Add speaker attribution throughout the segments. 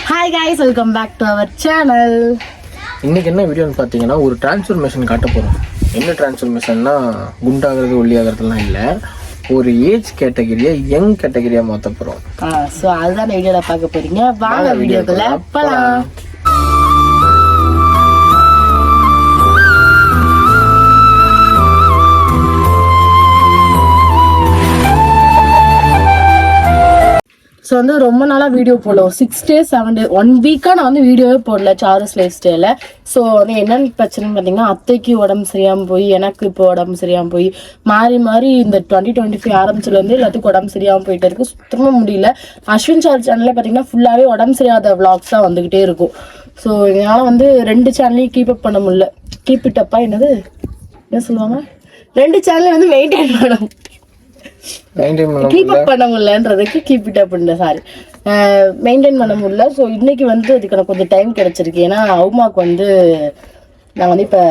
Speaker 1: Hi guys, welcome back to our channel.
Speaker 2: இன்னைக்கு என்ன வீடியோன்னு பார்த்தீங்கன்னா ஒரு டிரான்ஸ்ஃபர்மேஷன் காட்ட போகிறோம். என்ன டிரான்ஸ்ஃபர்மேஷன்னா குண்டாகிறது ஒல்லியாகிறதுலாம் இல்லை, ஒரு ஏஜ் கேட்டகரியா யங் கேட்டகரியா மாற்ற போகிறோம்.
Speaker 1: ஸோ அதுதான் வீடியோவில் பார்க்க போறீங்க. வாங்க வீடியோக்குள்ள போகலாம். ஸோ வந்து ரொம்ப நாளாக வீடியோ போடலாம், 6 days 7 days 1 week-ஆ நான் வந்து வீடியோவே போடல சார்ல்ஸ் லைஃப் ஸ்டைலில். ஸோ வந்து என்னென்னு பிரச்சனைன்னு பார்த்தீங்கன்னா, அத்தைக்கு உடம்பு சரியாமல் போய் எனக்கு இப்போ உடம்பு சரியாமல் போய் மாறி மாறி இந்த 2025 ஆரம்பிச்சுலேருந்து எல்லாத்துக்கும் உடம்பு சரியாமல் போயிட்டு இருக்கு. சுத்தமாக முடியல. அஸ்வின் சார் சேனலில் பார்த்தீங்கன்னா ஃபுல்லாகவே உடம்பு சரியாத விளாக்ஸ் தான் வந்துக்கிட்டே இருக்கும். ஸோ என்னால் வந்து 2 சேனலையும் கீப் அப் பண்ண முடியல. கீப் இட் அப்பா என்னது என்ன சொல்லுவாங்க, 2 சேனலை வந்து மெயின்டைன் கீப் அப் பண்ண முடியலன்றதுக்கு கீப் இட் அப் பண்ணல, சாரி, மெயின்டைன் பண்ண முடியல. ஸோ இன்னைக்கு வந்து அதுக்கு எனக்கு கொஞ்சம் டைம் கிடைச்சிருக்கு. ஏன்னா அவுமாக்கு வந்து நாங்கள் வந்து இப்போ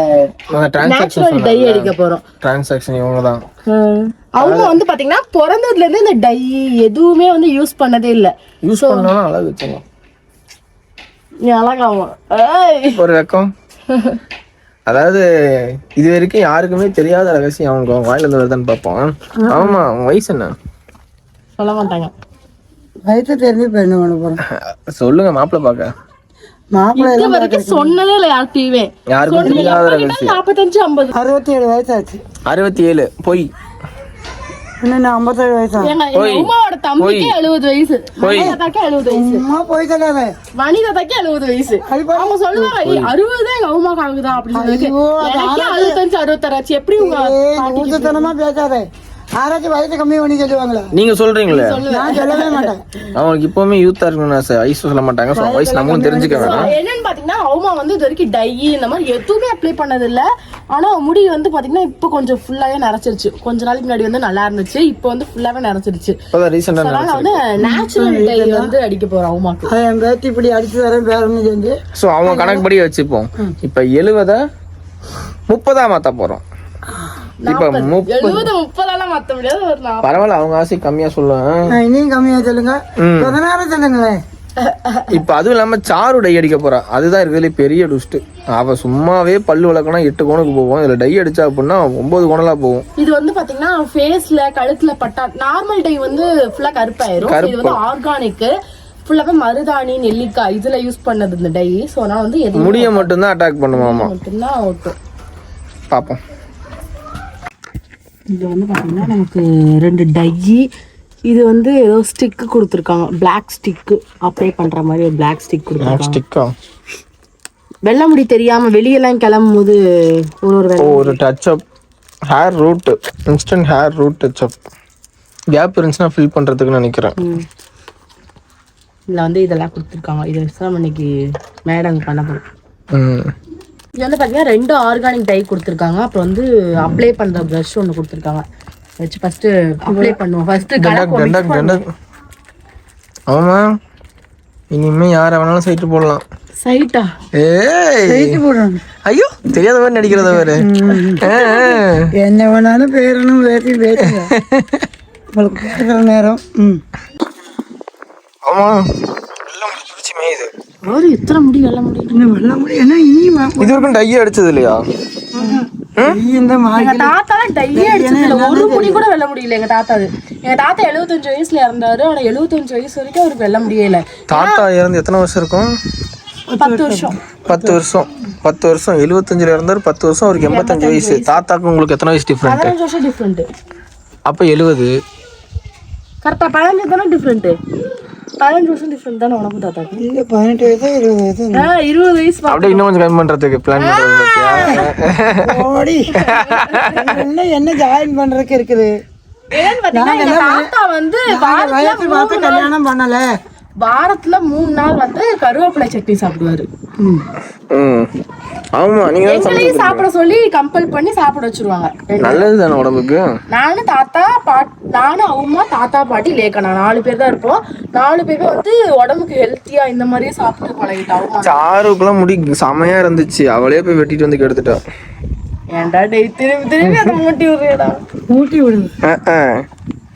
Speaker 1: நேச்சுரல் டை அடிக்க போகிறோம்.
Speaker 2: டிரான்சாக்ஷன் இவங்க தான்.
Speaker 1: அவங்க வந்து பார்த்தீங்கன்னா பிறந்ததுலேருந்து இந்த டை எதுவுமே வந்து யூஸ் பண்ணதே இல்லை.
Speaker 2: யூஸ் பண்ணாலும் அழகு வச்சுங்க,
Speaker 1: நீ அழகாமா
Speaker 2: ஒரு வெக்கம். அதாவது இது வரைக்கும் யாருக்குமே தெரியாத ரகசியம் அவங்க வாயில இருந்து வருதான்னு பார்ப்போம். ஆமா, அவங்க வயசு என்ன
Speaker 1: சொல்ல மாட்டாங்க.
Speaker 3: வயசு தெரிஞ்சு இப்போ என்ன பண்ண போறோம்
Speaker 2: சொல்லுங்க. மாப்பிள்ளை பார்க்க
Speaker 1: இது வரைக்கும் சொன்னதே இல்லை யார்கிட்டயுமே.
Speaker 2: யாருக்கும் தெரியாத ரகசியம்.
Speaker 1: 45 50
Speaker 3: 67 வயசு ஆச்சு.
Speaker 2: 67 போய்
Speaker 3: இன்னும் 57 வயசா?
Speaker 1: உமாவோட தம்பிக்கு 70 வயசு, வனிதாக்கு 70 வயசு,
Speaker 3: அம்மா போய் சொல்லாத.
Speaker 1: வனிதாக்கு 70 வயசு. அவங்க சொல்லுவாங்க 60 தான் எங்க அம்மாக்கு ஆகுதா அப்படின்னு. 65 66 ஆச்சு. எப்படி உங்க
Speaker 3: ஊத்தத்தனமா பேசாத. யாராச்சும் வயசு கம்மி பண்ணி சொல்லுவாங்களா?
Speaker 2: நீங்க சொல்றீங்களே,
Speaker 3: நான் சொல்லவே மாட்டேன்.
Speaker 2: அவங்களுக்கு இப்பவுமே யூத்தா இருக்கணும்னு வயசு சொல்ல மாட்டாங்க. வயசு நம்மளும் தெரிஞ்சுக்க வேணாம்.
Speaker 1: என்னன்னு பாத்தீங்கன்னா அவுமா வந்து இது வரைக்கும் டை இந்த மாதிரி எதுவுமே அப்ளை பண்ணது இல்ல. ஆனா முடி வந்து பாத்தீங்கன்னா இப்ப கொஞ்சம் ஃபுல்லாவே நரைச்சிருச்சு. கொஞ்ச நாளைக்கு முன்னாடி வந்து நல்லா இருந்துச்சு, இப்ப வந்து ஃபுல்லாவே நரைச்சிருச்சு.
Speaker 2: ரீசெண்டா
Speaker 1: வந்து நேச்சுரல் டை வந்து அடிக்க போறோம் அவுமாக்கு.
Speaker 3: என் பேத்தி இப்படி அடிச்சு வரேன் பேரன்னு செஞ்சு.
Speaker 2: சோ அவங்க கணக்குப்படி வச்சுப்போம். இப்ப 70 30 மாத்த போறோம். இப்ப
Speaker 1: 70 30 மாத்த முடியாது.
Speaker 2: பரவாயில்ல, அவங்க ஆசை கம்மியா சொல்லுவேன்.
Speaker 3: இனியும் கம்மியா சொல்லுங்க, 16 சொல்லுங்களேன்.
Speaker 2: இப்ப அதுவும் இல்லாம சாரு டை அடிக்க போறா. அதுதான் இருக்கிறதுல பெரிய டுஸ்ட். அவ சும்மாவே பல்லு விளக்கணும் 8 கோணுக்கு போவோம். இதுல டை அடிச்சா அப்படின்னா 9 கோணலா போகும்.
Speaker 1: இது வந்து பாத்தீங்கன்னா ஃபேஸ்ல கழுத்துல பட்டா நார்மல் டை வந்து ஃபுல்லா கருப்பாயிரும். இது வந்து ஆர்கானிக், ஃபுல்லாவே மருதாணி நெல்லிக்காய் இதுல யூஸ் பண்ணது இந்த டை. சோ நான் வந்து
Speaker 2: முடிய மட்டும் தான் அட்டாக் பண்ணுவாமா,
Speaker 1: மட்டும்தான் ஓட்டும்.
Speaker 2: பாப்போம்.
Speaker 1: இது வந்து பாத்தீங்கன்னா நமக்கு 2 டை. இது வந்து ஏதோ ஸ்டிக்கு கொடுத்துருக்காங்க, பிளாக் ஸ்டிக்கு அப்ளை பண்ற மாதிரி ஒரு பிளாக் ஸ்டிக் கொடுத்துருக்காங்க. வெள்ளை முடி தெரியாம வெளியெல்லாம் கிளம்பும் போது ஒரு
Speaker 2: touch up hair root, instant hair root touch up. Gap இருந்துச்சுன்னா ஃபில் பண்றதுக்கு நினைக்கிறேன்.
Speaker 1: இதுல வந்து இதெல்லாம் கொடுத்துருக்காங்க. இதை வச்சு நம்ம இன்னைக்கு மேடம் பண்ண போறோம். இது வந்து பாத்தீங்கன்னா 2 ஆர்கானிக் டை கொடுத்துருக்காங்க. அப்புறம் வந்து அப்ளை பண்ற ப்ரஷ் ஒன்று கொடுத்துருக்காங்க. வச்சு ஃபர்ஸ்ட் அப்ளை பண்ணுவோம். ஃபர்ஸ்ட்
Speaker 2: ஆமா, இனிமே யார வேணாலும் சைட்டு போடலாம்.
Speaker 1: சைட்டா?
Speaker 3: சைட்டு போடுறாங்க.
Speaker 2: ஐயோ, தெரியாத மாதிரி நடிக்கிறத வேறு.
Speaker 3: என்ன வேணாலும் பேரணும் பேசி பேசுங்க. உங்களுக்கு பேசுற நேரம்.
Speaker 2: ஆமா,
Speaker 1: இத்தனை முடி வெள்ள முடி
Speaker 3: வெள்ள முடி என்ன இனியும்
Speaker 2: இது வரைக்கும் டையே அடிச்சது இல்லையா?
Speaker 1: எங்க தாத்தா டையே அடிச்சது ஒரு முடி கூட வெள்ள முடியல. எங்க தாத்தா 75 வயசுல இறந்தாரு. ஆனா 75 வயசு வரைக்கும் அவருக்கு வெள்ள முடியல.
Speaker 2: தாத்தா இறந்து எத்தனை வருஷம் இருக்கும்?
Speaker 1: 10 வருஷம்.
Speaker 2: 10 வருஷம். 75ல இறந்தாரு. 10 வருஷம், அவருக்கு 85 வயசு. தாத்தாக்கு உங்களுக்கு எத்தனை வயசு டிஃபரெண்ட்?
Speaker 1: 15 வருஷம் டிஃபரெண்ட்.
Speaker 2: அப்ப 70
Speaker 1: கரெக்டா 15 தானே டிஃபரெண்ட். 15 வருஷம் டிஃபரெண்ட் தானே உனக்கு தாத்தாக்கு?
Speaker 3: இல்ல 18 வயசு 20 வயசு.
Speaker 1: 20 வயசு.
Speaker 2: அப்படியே இன்னும் கொஞ்சம் கம்மி பண்றதுக்கு பிளான் பண்றது.
Speaker 3: ஓடி என்ன ஜாயின் பண்றதுக்கு இருக்குது.
Speaker 1: தாத்தா வந்து
Speaker 3: வயசு பார்த்து கல்யாணம் பண்ணல.
Speaker 1: வாரத்துல 3 நாள் வந்து கருவேப்பிலை சட்னி சாப்பிடுவாரு.
Speaker 2: ஆமா, நீங்க
Speaker 1: எங்களையும் சாப்பிட சொல்லி கம்பல் பண்ணி சாப்பிட வச்சிருவாங்க.
Speaker 2: நல்லதுதானே உடம்புக்கு.
Speaker 1: நானும் தாத்தா நானும் அம்மா தாத்தா பாட்டி லேக்கனா 4 பேர் தான் இருப்போம். 4 பேருமே வந்து உடம்புக்கு ஹெல்த்தியா இந்த மாதிரியே சாப்பிட்டு பழகிட்டோம்.
Speaker 2: சாருக்குலாம் முடி செமையா இருந்துச்சு, அவளே போய் வெட்டிட்டு வந்து கெடுத்துட்டா.
Speaker 1: ஏன்டா டேய் திரும்பி திரும்பி அதை மூட்டி விடுறேடா.
Speaker 3: மூட்டி விடுங்க.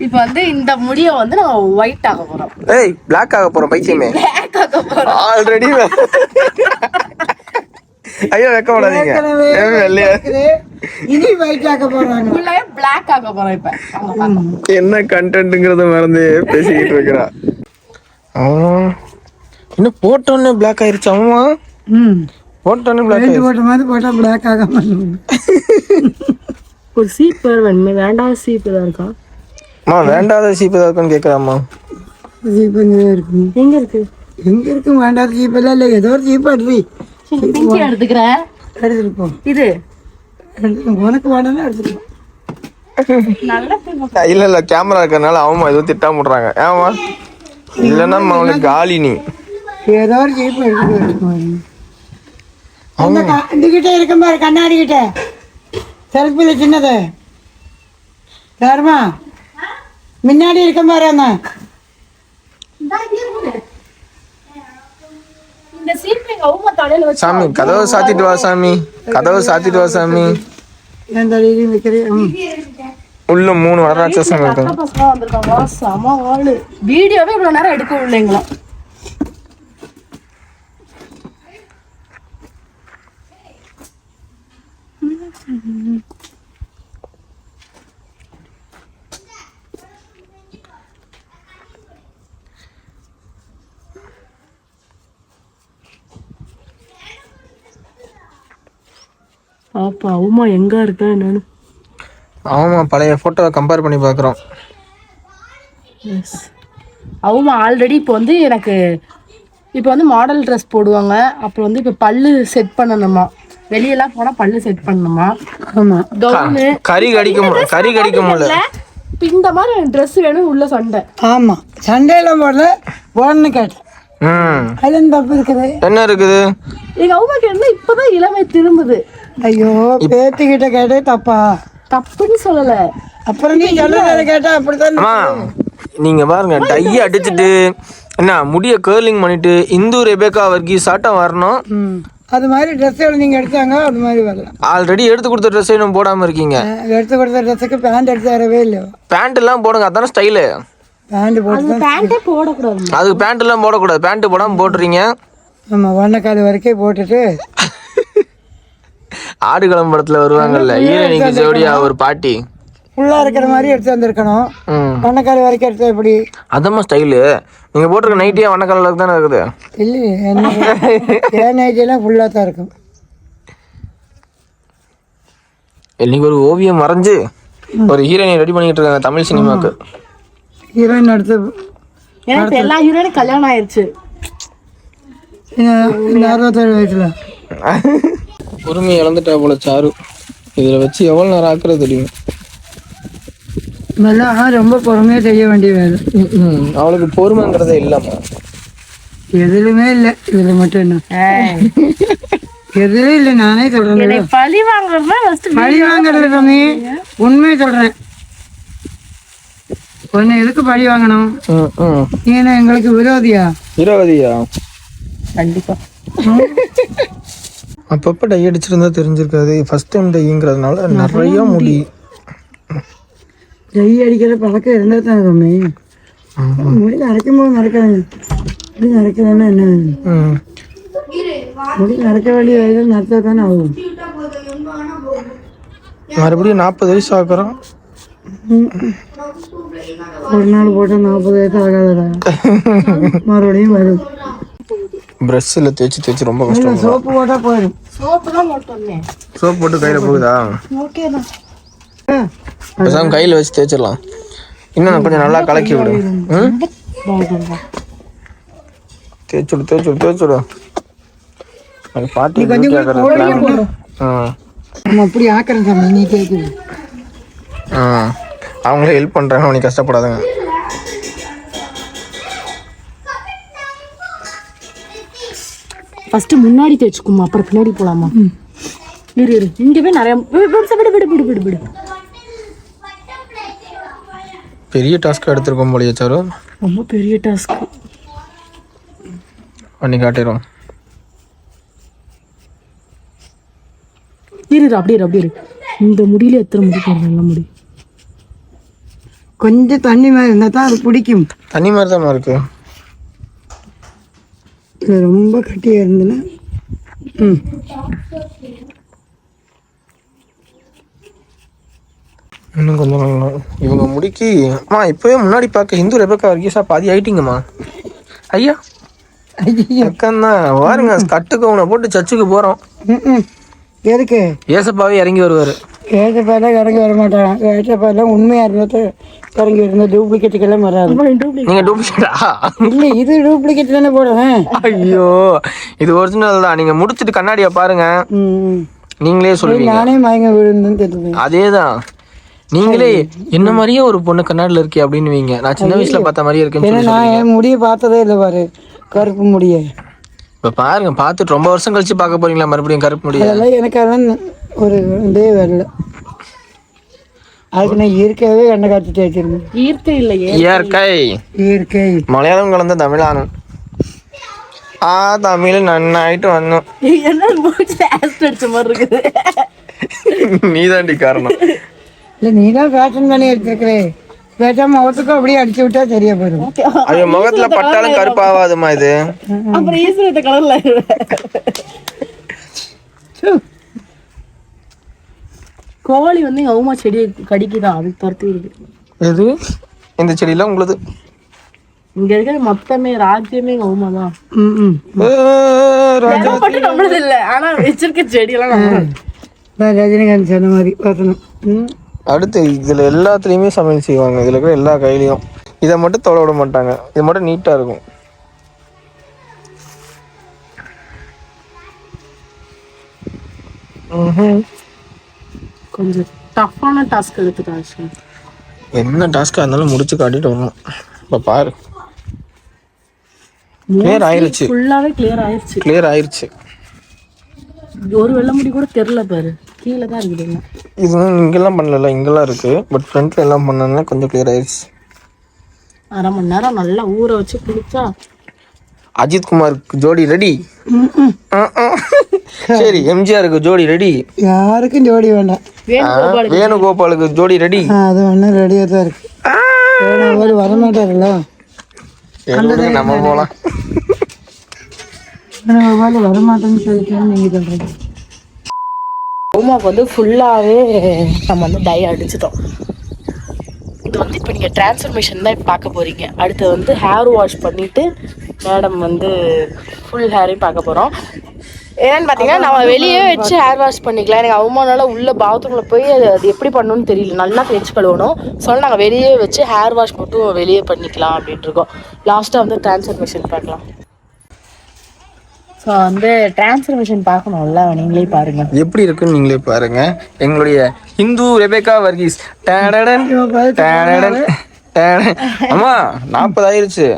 Speaker 1: இப்போ வந்து இந்த முடியை வந்து நம்ம ஒயிட் ஆக போறோம்.
Speaker 2: ஏய், பிளாக் ஆக போறோம் பைத்தியமே.
Speaker 1: பிளாக் ஆக ஆக போறோம்.
Speaker 2: ஆல்ரெடி ஐயோ வெக்கப்படாதீங்க.
Speaker 3: இனி ஒயிட் ஆக்க போறாங்க.
Speaker 1: ஃபுல்லாவே black ஆக போறோம் இப்ப. அவங்க பாருங்க.
Speaker 2: என்ன கண்டென்ட்ங்கறத மறந்து பேசிக்கிட்டு இருக்கறா. இன்னும் போட்டோன்னே பிளாக் ஆயிருச்சு. அம்மா போட்டோன்னே பிளாக் ஆயிருச்சு.
Speaker 3: போட்ட மாதிரி போட்டா பிளாக் ஆக மாட்டேங்குது.
Speaker 1: ஒரு சீப் வேணுமே. வேண்டாம் சீப் தான் இருக்கா?
Speaker 2: அம்மா வேண்டாத சீப் ஏதாவது இருக்குன்னு கேக்குறாம்மா.
Speaker 3: ஜீப் இருக்கு.
Speaker 1: எங்க இருக்கு?
Speaker 3: எங்க இருக்கு? வேண்டாத ஜீப் எல்லாம் இல்லை. ஏதோ ஒரு ஜீப் எடுத்து
Speaker 1: பிங்கி எடுத்துக்கிறேன்.
Speaker 3: எடுத்துருப்போம்.
Speaker 1: இது
Speaker 3: உனக்கு வேண்டாம்னா எடுத்துருப்போம்.
Speaker 1: நல்ல
Speaker 2: இல்ல கேமரா இருக்கறனால அவமா ஏதோ திட்டாம விடுறாங்க. ஏமா இல்லன்னா அவளுக்கு காலி நீ
Speaker 3: ஏதோ ஒரு ஜீப் எடுத்துட்டு இந்த கிட்ட இருக்க பாரு கண்ணாடி கிட்ட செல்ஃபில சின்னது யாருமா முன்னாடி இருக்க பாரு அண்ணா.
Speaker 1: இந்த சீப் எங்க அம்மா தலையில வச்சு
Speaker 2: சாமி கதவை சாத்திட்டு வா சாமி. கதவை சாத்திட்டு வா சாமி.
Speaker 3: என் தலையிலையும் வைக்கிறேன்.
Speaker 2: உள்ள 3 வரராட்சசம் இருக்கு.
Speaker 1: பசங்க வந்திருக்காங்க. செம ஆளு. வீடியோவே இவ்வளவு நேரம் எடுக்க விடலைங்களா? பாப்பா அம்மா எங்க இருக்கா என்னன்னு.
Speaker 2: ஆமா பழைய போட்டோவை கம்பேர் பண்ணி பாக்குறோம்.
Speaker 1: அவங்க ஆல்ரெடி இப்போ வந்து எனக்கு இப்போ வந்து மாடல் ட்ரெஸ் போடுவாங்க. அப்புறம் வந்து இப்போ பல்லு செட் பண்ணணுமா. வெளியெல்லாம் போனால் பல்லு செட் பண்ணணுமா.
Speaker 3: ஆமாம்
Speaker 1: கவுனு
Speaker 2: கறி கடிக்க முடியல.
Speaker 1: இந்த மாதிரி ட்ரெஸ் வேணும். உள்ள சண்டை.
Speaker 3: ஆமாம் சண்டையில் போடல போடன்னு கேட்டேன். அதுல தப்பு இருக்குது.
Speaker 2: என்ன இருக்குது?
Speaker 1: எங்க அம்மாக்கு என்ன இப்பதான் இளமை திரும்புது.
Speaker 3: ஐயோ பேத்திக்கிட்ட கேட்டே தப்பா?
Speaker 1: தப்புன்னு சொல்லல.
Speaker 3: அப்புறம் நீ சொல்றத கேட்டா அப்படித்தான்.
Speaker 2: நீங்க பாருங்க டை அடிச்சுட்டு என்ன முடிய கேர்லிங் பண்ணிட்டு இந்து ரெபேக்கா வர்கீஸ் ஆட்டம் வரணும்.
Speaker 3: அது மாதிரி ட்ரெஸ்ஸுகள் நீங்க எடுத்தாங்க அது மாதிரி வரலாம்.
Speaker 2: ஆல்ரெடி எடுத்து கொடுத்த ட்ரெஸ் இன்னும் போடாம இருக்கீங்க.
Speaker 3: எடுத்து கொடுத்த ட்ரெஸ்ஸுக்கு பேண்ட் எடுத்து தரவே இல்லையோ.
Speaker 2: பேண்ட் எல்லாம் போடுங்க அதான ஸ்டைலு.
Speaker 3: பேண்ட் போட்டு
Speaker 1: பேண்டே போடக்கூடாது.
Speaker 2: அதுக்கு பேண்ட் எல்லாம் போடக்கூடாது. பேண்ட் போடாம போட்டுறீங்க.
Speaker 3: ஆமா வண்ணக்கால் வரைக்கும் போட்டுட்டு
Speaker 2: ஆடுகளம் படத்துல வருவாங்கல்ல ஈரனிக்கு ஜோடியா ஒரு பாட்டி
Speaker 3: ஃபுல்லா இருக்கிற மாதிரி எடுத்து வந்திருக்கணும். வண்ணக்கால் வரைக்கும் எடுத்து எப்படி?
Speaker 2: அதம்மா ஸ்டைலு. நீங்க போட்டிருக்க நைட்டியா வண்ணக்கால தானே இருக்குது.
Speaker 3: இல்லையே என்ன ஏன் நைட்டியெல்லாம் ஃபுல்லாக தான் இருக்கும்.
Speaker 2: இன்னைக்கு ஒரு ஓவியம் வரைஞ்சு ஒரு ஹீரோயினை ரெடி பண்ணிட்டு இருக்காங்க தமிழ் சினிமாக்கு.
Speaker 3: ஹீரோயின் எடுத்து
Speaker 1: எனக்கு எல்லா ஹீரோயினும் கல்யாணம் ஆயிடுச்சு.
Speaker 3: இந்த 67 வயசுல
Speaker 2: பொறுமையை இழந்துட்டா போல சாரு. இதுல வச்சு எவ்வளவு நேரம் ஆக்குறது தெரியும்.
Speaker 3: இதெல்லாம் ரொம்ப பொறுமையாக செய்ய வேண்டிய வேலை.
Speaker 2: அவளுக்கு பொறுமைங்கிறதே இல்லம்மா.
Speaker 3: எதுலுமே இல்லை. இதுல மட்டும் என்ன எதுவும் இல்லை. நானே சொல்றேன்
Speaker 1: பழி வாங்குறதுனா
Speaker 3: பழி வாங்குறது சாமி. உண்மையை சொல்றேன். ஒன்னு எதுக்கு பழி வாங்கணும்? ஏன்னா எங்களுக்கு விரோதியா?
Speaker 2: விரோதியா?
Speaker 1: கண்டிப்பா.
Speaker 2: அப்பப்போ டை அடிச்சிருந்தா தெரிஞ்சிருக்காது. ஃபர்ஸ்ட் டைம் டைங்கிறதுனால நிறைய முடி.
Speaker 3: டை அடிக்கிற பழக்கம் இருந்தால் தான் சாமி. முடி நரைக்கும் போது நடக்காது. முடி நரைக்கிறதுனா என்ன? முடி நடக்க வேண்டிய வயதில் நடத்தா தானே ஆகும்.
Speaker 2: மறுபடியும் 40 வயசு ஆக்குறோம்.
Speaker 3: ஒரு நாள் போட்டால் 40 வயசு ஆகாதடா. மறுபடியும் வரும்.
Speaker 2: பிரஷ்ல தேய்ச்சி ரொம்ப கஷ்டம்.
Speaker 3: சோப்பு போட்டால் போயிடும்.
Speaker 1: சோப்பு தான் போட்டோம்.
Speaker 2: சோப் போட்டு கையில போகுதா?
Speaker 1: ஓகே தான்.
Speaker 2: பேசாம கையில வச்சு தேய்ச்சிடலாம். இன்னும் கொஞ்சம் நல்லா கலக்கி விடு. தேய்ச்சுடு. அது பாட்டி
Speaker 3: நம்ம அப்படி ஆக்கிறேன் சாமி. நீ கேட்குது.
Speaker 2: அவங்களே ஹெல்ப் பண்றாங்க. நீ கஷ்டப்படாதுங்க.
Speaker 1: ஃபர்ஸ்ட் முன்னாடி தேய்ச்சுக்குமா அப்புறம் பின்னாடி போலாமா? இரு இங்கவே நிறைய விடு.
Speaker 2: பெரிய டாஸ்க் எடுத்துருக்கோம் போலியே சாரு.
Speaker 1: ரொம்ப பெரிய டாஸ்க்
Speaker 2: பண்ணி காட்டிடும்.
Speaker 1: இரு அப்படியே இந்த முடியில எத்தனை முடி போடுற நல்ல முடி.
Speaker 3: கொஞ்சம் தண்ணி மாதிரி இருந்தால் தான் அது பிடிக்கும்.
Speaker 2: தண்ணி மாதிரி தான் இருக்கு.
Speaker 3: இது ரொம்ப கட்டியாக இருந்துன்னா
Speaker 2: இன்னும் கொஞ்சம் நாள் இவங்க முடிக்கி அம்மா இப்போவே முன்னாடி பார்க்க ஹிந்து ரெபக்கா வர்கீஸா பாதி ஆயிட்டீங்கம்மா. ஐயா அக்கந்தான் பாருங்க, கட்டுக்கவனை போட்டு சர்ச்சுக்கு போகிறோம்.
Speaker 3: எதுக்கு?
Speaker 2: ஏசப்பாவே இறங்கி வருவார்.
Speaker 3: ஏசப்பாலாம் இறங்கி வர மாட்டாங்க. ஏசப்பாலாம் உண்மையாக இருந்தது இறங்கி இருந்த டூப்ளிகேட்டுக்கெல்லாம் வராது.
Speaker 2: நீங்கள் டூப்ளிகேட்டா?
Speaker 3: இல்லை, இது டூப்ளிகேட் தானே போடுவேன்.
Speaker 2: ஐயோ, இது ஒரிஜினல் தான். நீங்கள் முடிச்சுட்டு கண்ணாடியை பாருங்க, நீங்களே சொல்லுவீங்க.
Speaker 3: நானே மயங்க விழுந்துன்னு தெரியுது.
Speaker 2: அதேதான், நீங்களே என்ன மாதிரியே ஒரு பொண்ணு கண்ணாடியில் இருக்கே அப்படின்னு வைங்க. நான் சின்ன வயசுல பார்த்த மாதிரியே இருக்கேன்னு.
Speaker 3: நான் என் முடிய பார்த்ததே இல்லை பாரு, கருப்பு முடிய.
Speaker 2: இப்போ பாருங்க, பார்த்துட்டு ரொம்ப வருஷம் கழிச்சு பார்க்க போறீங்களா மறுபடியும் கருப்பு முடிய?
Speaker 3: அதெல்லாம் எனக்கு அதெல்லாம் ஒரு இதே வரல. அதுக்கு நான் இயற்கையாகவே கண்ணை காய்ச்சிட்டு வச்சிருந்தேன்.
Speaker 1: இயற்கை இல்லையே,
Speaker 2: இயற்கை.
Speaker 3: இயற்கை
Speaker 2: மலையாளம் கலந்த தமிழானும் தமிழ் நன்னாயிட்டு வந்தோம்.
Speaker 1: என்ன அடிச்ச மாதிரி இருக்குது.
Speaker 2: நீதாண்டி காரணம்.
Speaker 3: இல்லை, நீ தான் ஃபேஷன் பண்ணி எடுத்துருக்கிறேன். பேசாம முகத்துக்கும் அப்படியே அடிச்சு விட்டா சரியா போயிடும்.
Speaker 2: அது முகத்துல பட்டாலும் கருப்பு ஆகாதுமா இது.
Speaker 1: அப்புறம் ஈஸ்வரத்த கலர்ல கோழி வந்து எங்க அம்மா செடியை கடிக்குதான், அது துரத்தி இருக்கு.
Speaker 2: எது இந்த செடியில உங்களுக்கு?
Speaker 1: இங்க இருக்கிற மொத்தமே ராஜ்யமே எங்க அம்மா தான். மட்டும் நம்மளது இல்ல, ஆனா வச்சிருக்க செடி எல்லாம்
Speaker 3: ரஜினிகாந்த் சொன்ன மாதிரி வரணும்.
Speaker 2: அடுத்து இதுல எல்லாத்துலயுமே சமையல் செய்வாங்க. இதுல இருக்கிற எல்லா கையிலையும் இதை மட்டும் தொட விட மாட்டாங்க. இது மட்டும் நீட்டா இருக்கும்.
Speaker 1: கொஞ்சம் டஃப்பான டாஸ்க் எடுத்துட்டாச்சு.
Speaker 2: என்ன டாஸ்கா இருந்தாலும் முடிச்சு காட்டிட்டு வரணும். இப்ப பாரு, கிளியர் ஆயிருச்சு.
Speaker 1: ஃபுல்லாவே கிளியர் ஆயிருச்சு.
Speaker 2: கிளியர் ஆயிருச்சு.
Speaker 1: ஒரு வெள்ளை முடி கூட தெரியல பாரு, கீழே தான் இருக்குதுங்க.
Speaker 2: இது இங்கெல்லாம் பண்ணல, இங்கெல்லாம் இருக்கு. பட் ஃப்ரண்ட்ல எல்லாம் பண்ணதுனால கொஞ்சம் கிளியர் ஆயிருச்சு.
Speaker 1: அரை மணி நேரம் நல்லா ஊற வச்சு குளிச்சா
Speaker 2: அஜித் குமாருக்கு ஜோடி ரெடி. சரி, எம்ஜிஆருக்கு ஜோடி ரெடி.
Speaker 3: யாருக்கும் ஜோடி வேண்டாம்.
Speaker 2: வேணுகோபாலுக்கு ஜோடி ரெடி.
Speaker 3: அது ஒன்றும் ரெடியாக தான் இருக்கு. வரமாட்டாருல்ல,
Speaker 2: நம்ம போலாம்.
Speaker 3: வரமாட்டேன்னு சொல்லிட்டு நீங்க சொல்றீங்க.
Speaker 1: உமாவுக்கு வந்து ஃபுல்லாகவே நம்ம வந்து டை அடிச்சிட்டோம். இது வந்து இப்போ நீங்கள் டிரான்ஸ்ஃபர்மேஷன் தான் இப்போ பார்க்க போகிறீங்க. அடுத்து வந்து ஹேர் வாஷ் பண்ணிவிட்டு மேடம் வந்து ஃபுல் ஹேரையும் பார்க்க போகிறோம். ஏன்னு பார்த்தீங்கன்னா நம்ம வெளியே வச்சு ஹேர் வாஷ் பண்ணிக்கலாம். எனக்கு அவமானால உள்ள பாத்ரூமில் போய் அது எப்படி பண்ணணும்னு தெரியல. நல்லா தேய்ச்சி கழுவணும். சொல்ல நாங்கள் வெளியே வச்சு ஹேர் வாஷ் மட்டும் வெளியே பண்ணிக்கலாம் அப்படின்ட்டு இருக்கோம். லாஸ்ட்டாக வந்து டிரான்ஸ்ஃபர்மேஷன் பார்க்கலாம். ஸோ வந்து டிரான்ஸ்ஃபர்மேஷன் பார்க்கணும்ல, நீங்களே பாருங்க
Speaker 2: எப்படி இருக்குன்னு நீங்களே பாருங்க. எங்களுடைய ஹிந்து ரெபேக்கா வர்கீஸ் அம்மா 40 ஆயிருச்சு.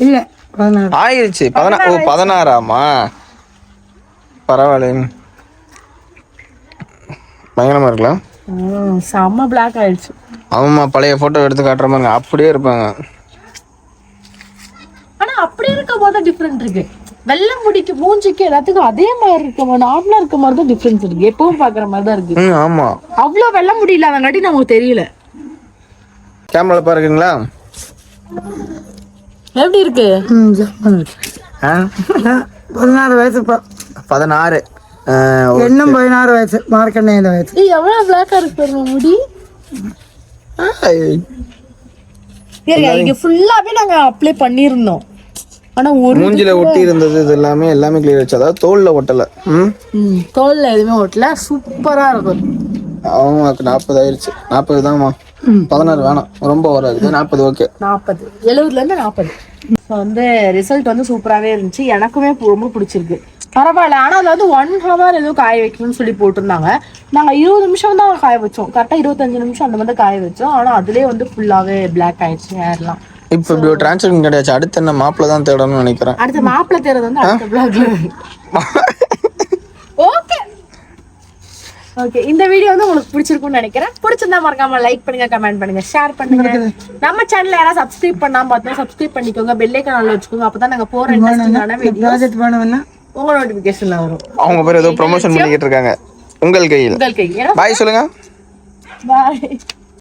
Speaker 3: இல்லை, 16
Speaker 2: ஆயிருச்சு. 16ஆமா? பரவாயில்ல, பயங்கரமா இருக்கலாம்.
Speaker 1: செம்ம பிளாக் ஆயிடுச்சு.
Speaker 2: ஆமாம்மா, பழைய போட்டோ எடுத்து காட்டுற மாதிரி அப்படியே இருப்பாங்க.
Speaker 1: ஆனா அப்படி இருக்க போது டிஃப்ரெண்ட் இருக்கு. வெள்ளை முடிக்கு மூஞ்சிக்கு எல்லாத்துக்கும் அதே மாதிரி இருக்க, நார்மலா இருக்க மாதிரி தான் டிஃப்ரென்ஸ் இருக்கு. எப்பவும் பாக்குற மாதிரி தான் இருக்கு.
Speaker 2: ஆமா,
Speaker 1: அவ்வளவு வெள்ளை முடி இல்லாதங்காட்டி நமக்கு தெரியல.
Speaker 2: கேமரா பாருங்களா
Speaker 1: எப்படி இருக்கு?
Speaker 3: 16 வயசு.
Speaker 2: 16
Speaker 3: இன்னும் 16 வயசு. மார்க்கண்டையில வயசு.
Speaker 1: எவ்வளவு பிளாக்கா இருக்கு பாருங்க முடி. இங்க ஃபுல்லாவே நாங்க அப்ளை பண்ணிருந்தோம். ஆனா ஒரு
Speaker 2: மூஞ்சில ஒட்டி இருந்தது இது எல்லாமே கிளியர் ஆச்சு. அதாவது தோல்ல ஒட்டல.
Speaker 1: தோல்ல எதுவுமே ஒட்டல. சூப்பரா இருக்கும்.
Speaker 2: அவங்களுக்கு 40 ஆயிருச்சு. 40 தான்மா. 16 வேணாம், ரொம்ப வராது. 40 ஓகே.
Speaker 1: 40 70ல இருந்து 40. ஸோ வந்து ரிசல்ட் வந்து சூப்பராகவே இருந்துச்சு. எனக்குமே ரொம்ப பிடிச்சிருக்கு. பரவாயில்ல. ஆனால் அது வந்து 1 hour ஏதோ காய வைக்கணும்னு சொல்லி போட்டிருந்தாங்க. நாங்கள் 20 நிமிஷம் தான் காய வச்சோம். கரெக்டாக 25 நிமிஷம் அந்த மாதிரி காய வச்சோம். ஆனால் அதுலேயே வந்து ஃபுல்லாகவே பிளாக் ஆயிடுச்சு ஹேர்லாம்.
Speaker 2: இப்போ இப்படி ஒரு டிரான்ஸ்ஃபர் கிடையாது. அடுத்து என்ன மாப்பிள்ள தான் தேடணும்னு நினைக்கிறேன்.
Speaker 1: அடுத்த மாப்பிள்ள தேடுறது வந்து அடுத்த பிளாக்ல. ஓகே ஓகே, இந்த வீடியோ வந்து உங்களுக்கு பிடிச்சிருக்கும்னு நினைக்கிறேன். பிடிச்சிருந்தா மறக்காம லைக் பண்ணுங்க, கமெண்ட் பண்ணுங்க, ஷேர் பண்ணுங்க. நம்ம சேனல்ல யாராவது சப்ஸ்கிரைப் பண்ணாம பார்த்தா சப்ஸ்கிரைப் பண்ணிக்கோங்க. பெல் ஐகான் ஆன்ல வச்சுக்கோங்க. அப்பதான் நாங்க போற இன்ட்ரெஸ்டிங்கான வீடியோஸ் உங்க நோட்டிபிகேஷன்ல வரும்.
Speaker 2: அவங்க பேர் ஏதோ ப்ரமோஷன் பண்ணிக்கிட்டு இருக்காங்க. உங்கள் கையில்.
Speaker 1: உங்கள் கையில்.
Speaker 2: பாய் சொல்லுங்க.
Speaker 1: பாய்.